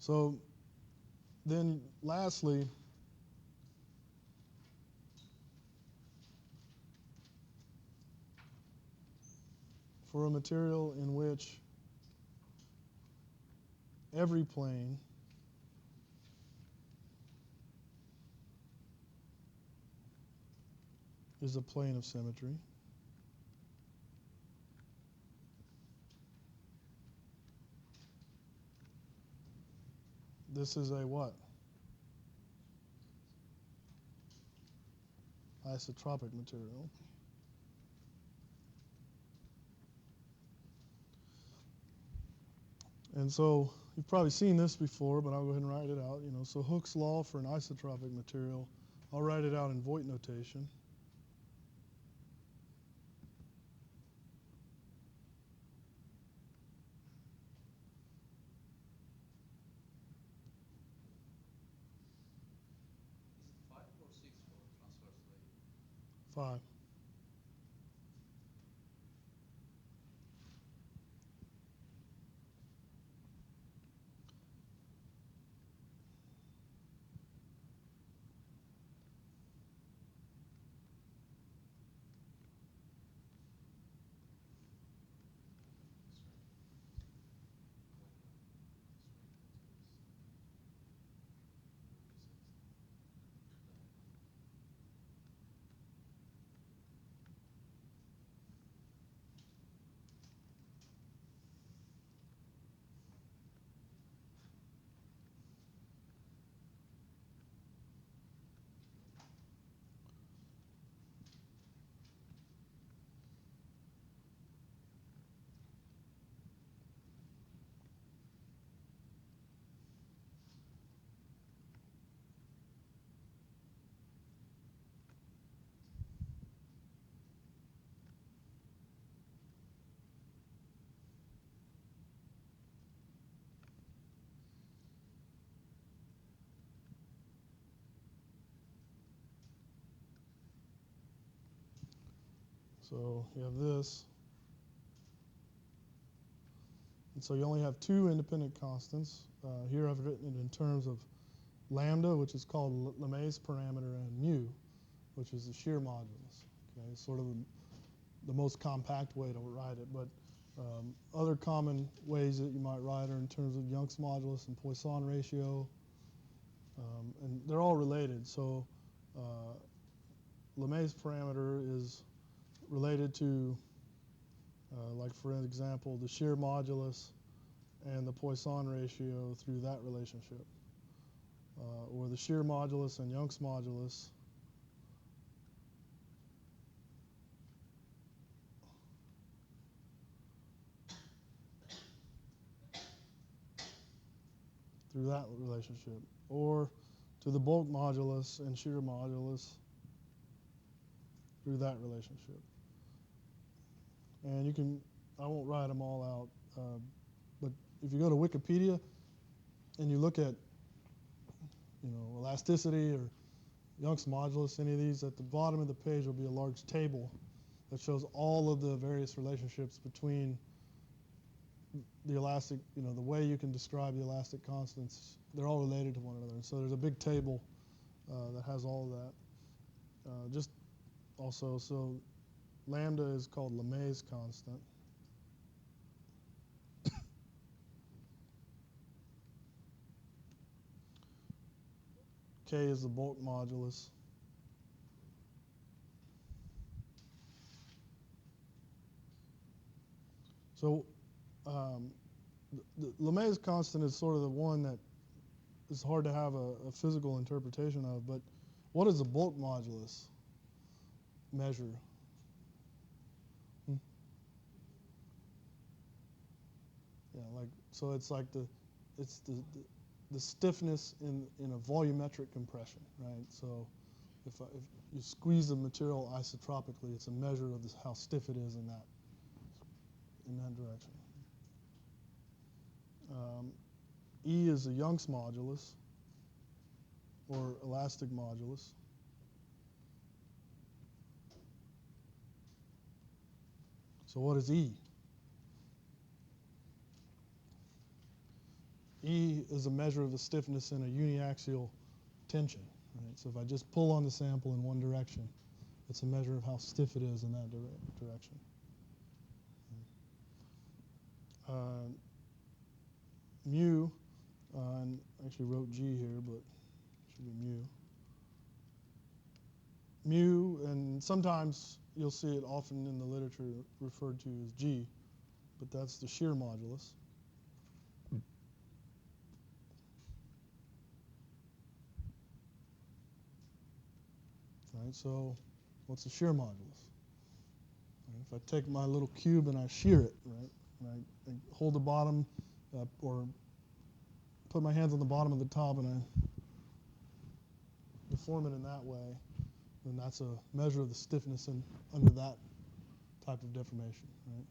So then lastly, for a material in which every plane is a plane of symmetry, this is a what? Isotropic material. And so you've probably seen this before, but I'll go ahead and write it out. So Hooke's law for an isotropic material, I'll write it out in Voigt notation. Is it 5 or 6 for transversely? 5. So you have this. And so you only have 2 independent constants. Here I've written it in terms of lambda, which is called Lemay's parameter, and mu, which is the shear modulus. Okay, sort of the most compact way to write it. But other common ways that you might write are in terms of Young's modulus and Poisson ratio. And they're all related. So Lemay's parameter is related to, like for example, the shear modulus and the Poisson ratio through that relationship. Or the shear modulus and Young's modulus through that relationship. Or to the bulk modulus and shear modulus through that relationship. And you can, I won't write them all out, but if you go to Wikipedia and you look at, elasticity or Young's modulus, any of these, at the bottom of the page will be a large table that shows all of the various relationships between the elastic, the way you can describe the elastic constants. They're all related to one another. And so there's a big table that has all of that. Just also, so lambda is called Lemay's constant. K is the bulk modulus. So the Lemay's constant is sort of the one that is hard to have a physical interpretation of, but what does the bulk modulus measure? Yeah, so it's like the stiffness in a volumetric compression, right? So if you squeeze the material isotropically, it's a measure of how stiff it is in that direction. E is the Young's modulus, or elastic modulus. So what is E? E is a measure of the stiffness in a uniaxial tension. Right? So if I just pull on the sample in one direction, it's a measure of how stiff it is in that direction. Mu, and I actually wrote G here, but it should be mu. Mu, and sometimes you'll see it often in the literature referred to as G, but that's the shear modulus. Right, so what's the shear modulus? Right, if I take my little cube and I shear it, right, and I hold the bottom or put my hands on the bottom of the top and I deform it in that way, then that's a measure of the stiffness under that type of deformation, right?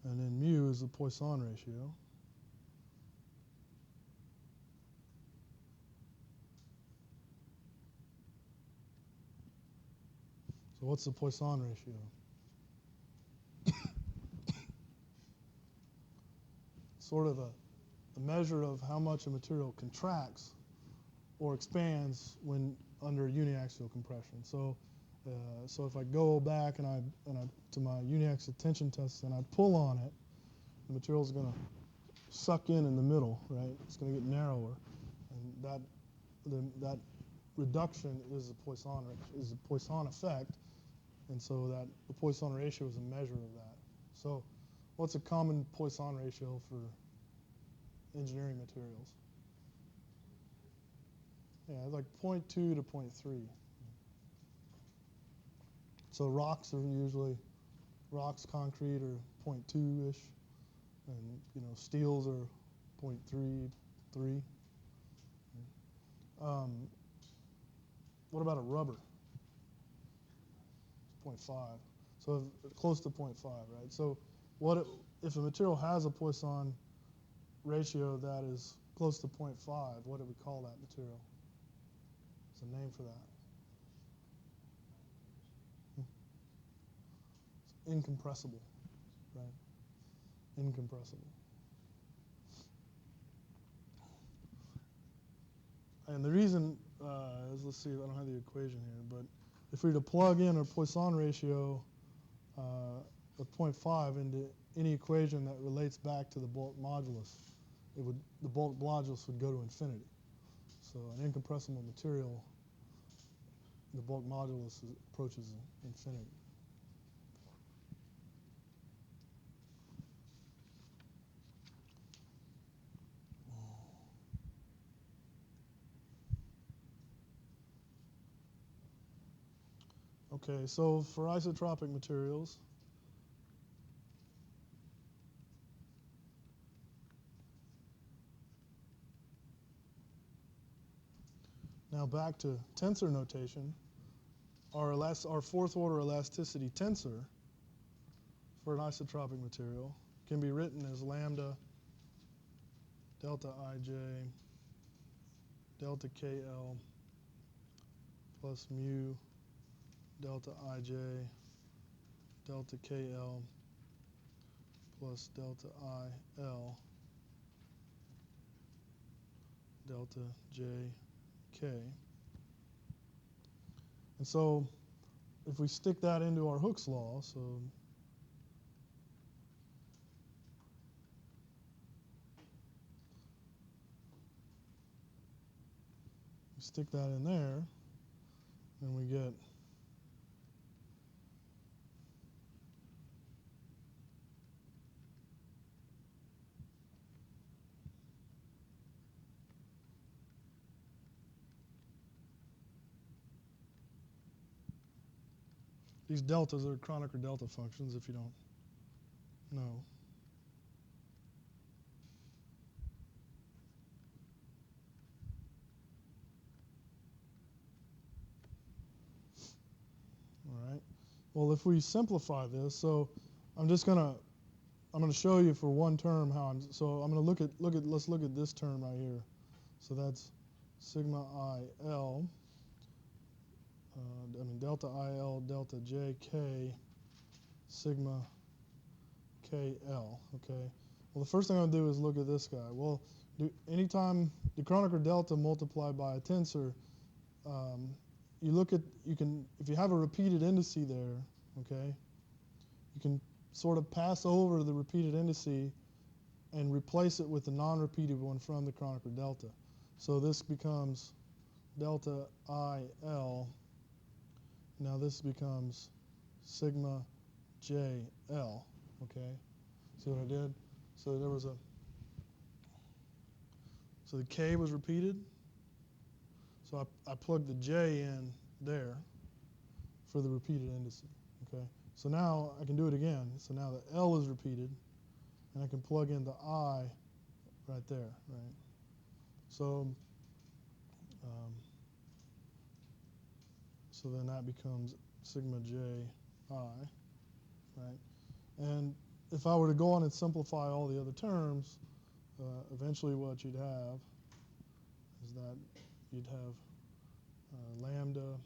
And then mu is the Poisson ratio. So what's the Poisson ratio? Sort of a measure of how much a material contracts or expands when under uniaxial compression. So if I go back and I to my uniaxial tension test and I pull on it, the material is going to suck in the middle, right? It's going to get narrower, and that reduction is a Poisson effect, and so that the Poisson ratio is a measure of that. So, what's a common Poisson ratio for engineering materials? Yeah, like 0.2 to 0.3. So rocks, concrete are 0.2-ish, and steels are 0.33. What about a rubber? It's 0.5. So close to 0.5, right? So if a material has a Poisson ratio that is close to 0.5, what do we call that material? There's a name for that. It's incompressible, right? Incompressible. And the reason is, let's see, I don't have the equation here, but if we were to plug in a Poisson ratio of 0.5 into any equation that relates back to the bulk modulus, the bulk modulus would go to infinity. So an incompressible material, the bulk modulus approaches infinity. Okay, so for isotropic materials, now back to tensor notation, our fourth order elasticity tensor for an isotropic material can be written as lambda delta ij delta KL plus mu delta ij delta KL plus delta IL delta JK. And so if we stick that into our Hooke's law, so we stick that in there, and we get these deltas are Kronecker delta functions if you don't know. All right. Well, if we simplify this, so I'm gonna show you for one term how let's look at this term right here. So that's sigma IL. Delta IL delta JK sigma KL, okay? Well, the first thing I'll do is look at this guy. Well, anytime the Kronecker delta multiplied by a tensor, if you have a repeated indice there, okay, you can sort of pass over the repeated indice and replace it with the non-repeated one from the Kronecker delta. So this becomes delta IL. Now this becomes sigma JL, okay? See what I did? So the K was repeated. So I plugged the J in there for the repeated indice, okay? So now I can do it again. So now the L is repeated, and I can plug in the I right there, right? So so then that becomes sigma J I, right? And if I were to go on and simplify all the other terms, eventually what you'd have is that you'd have lambda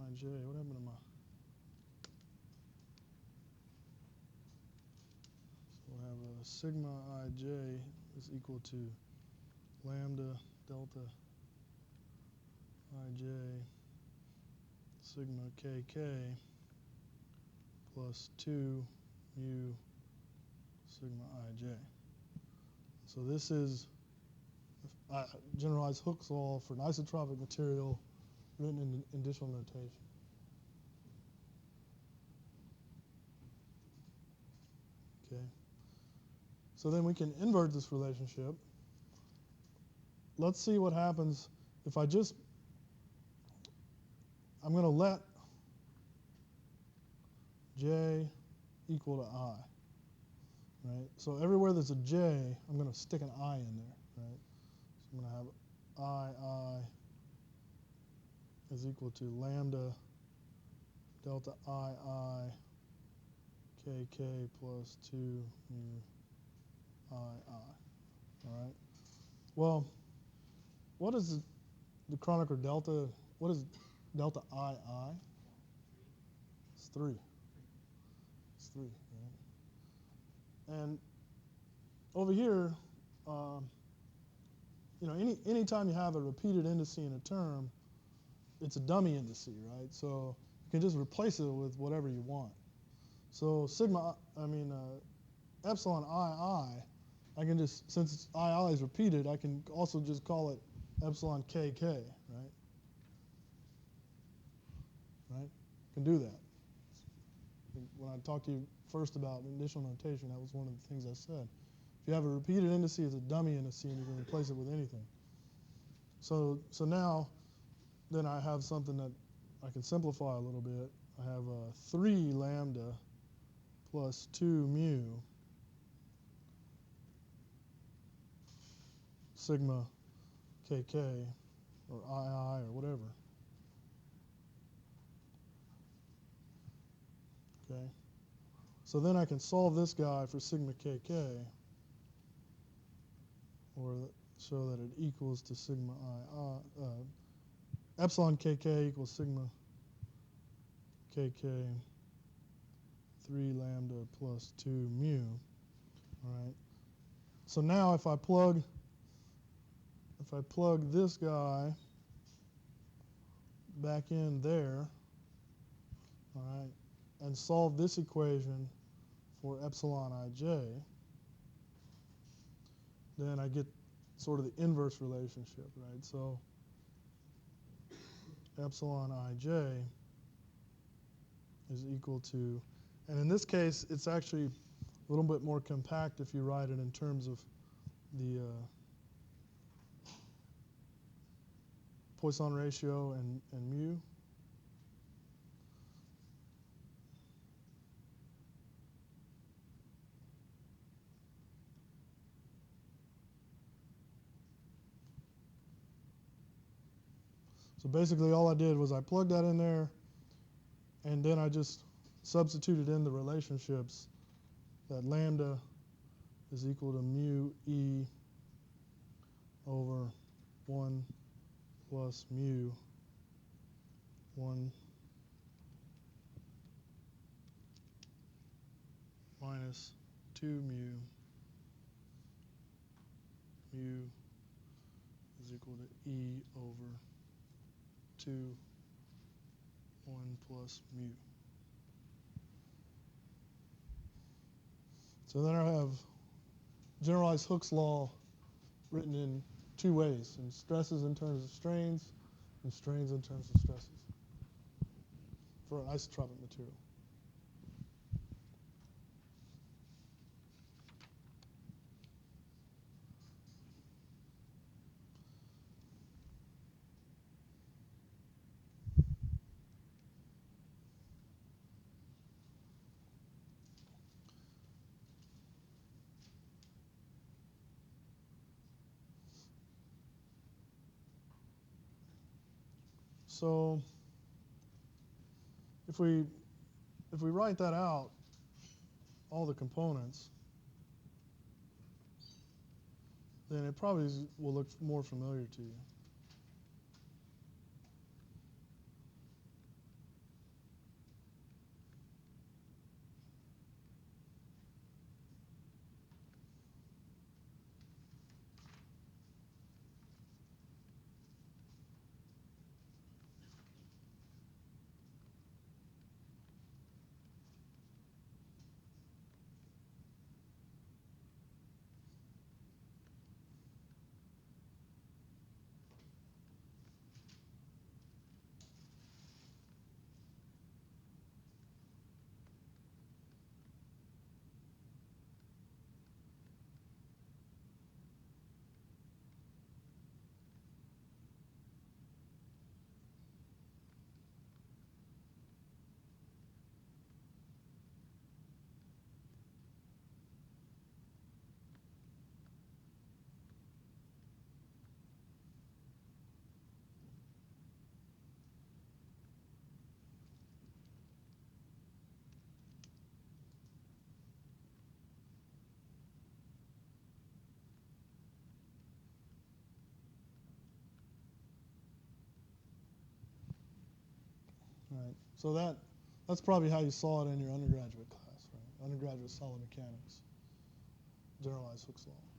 ij. What happened to my? So we'll have a sigma ij is equal to lambda delta ij sigma kk plus 2 mu sigma ij. So this is generalized Hooke's law for an isotropic material written in additional notation. Okay. So then we can invert this relationship. Let's see what happens if I'm going to let J equal to I, right? So everywhere there's a J, I'm going to stick an I in there, right? So I'm going to have I is equal to lambda delta I kk plus 2 mu I. All right. Well, what is the Kronecker delta? What is delta II? It's 3. It's 3, right? And over here, anytime you have a repeated indice in a term, it's a dummy indice, right? So you can just replace it with whatever you want. So epsilon II, I can just, since II is repeated, I can also just call it epsilon kk, right? Right? I can do that. When I talked to you first about additional notation, that was one of the things I said. If you have a repeated indice, it's a dummy indice, and you can replace it with anything. So now, then I have something that I can simplify a little bit. I have 3 lambda plus 2 mu sigma kk or II or whatever. Okay. So then I can solve this guy for sigma kk, or show that it equals to sigma epsilon kk equals sigma kk 3 lambda plus 2 mu. All right. So now if I plug this guy back in there, all right, and solve this equation for epsilon ij, then I get sort of the inverse relationship, right? So epsilon ij is equal to, and in this case, it's actually a little bit more compact if you write it in terms of the Poisson ratio and mu. So basically all I did was I plugged that in there, and then I just substituted in the relationships that lambda is equal to mu e over 1 plus mu 1 minus 2 mu. Mu is equal to E over 2, 1 plus mu. So then I have generalized Hooke's law written in two ways, in stresses in terms of strains and strains in terms of stresses for an isotropic material. So if we write that out, all the components, then it probably will look more familiar to you. Right. So that's probably how you saw it in your undergraduate class, right? Undergraduate solid mechanics, generalized Hooke's law.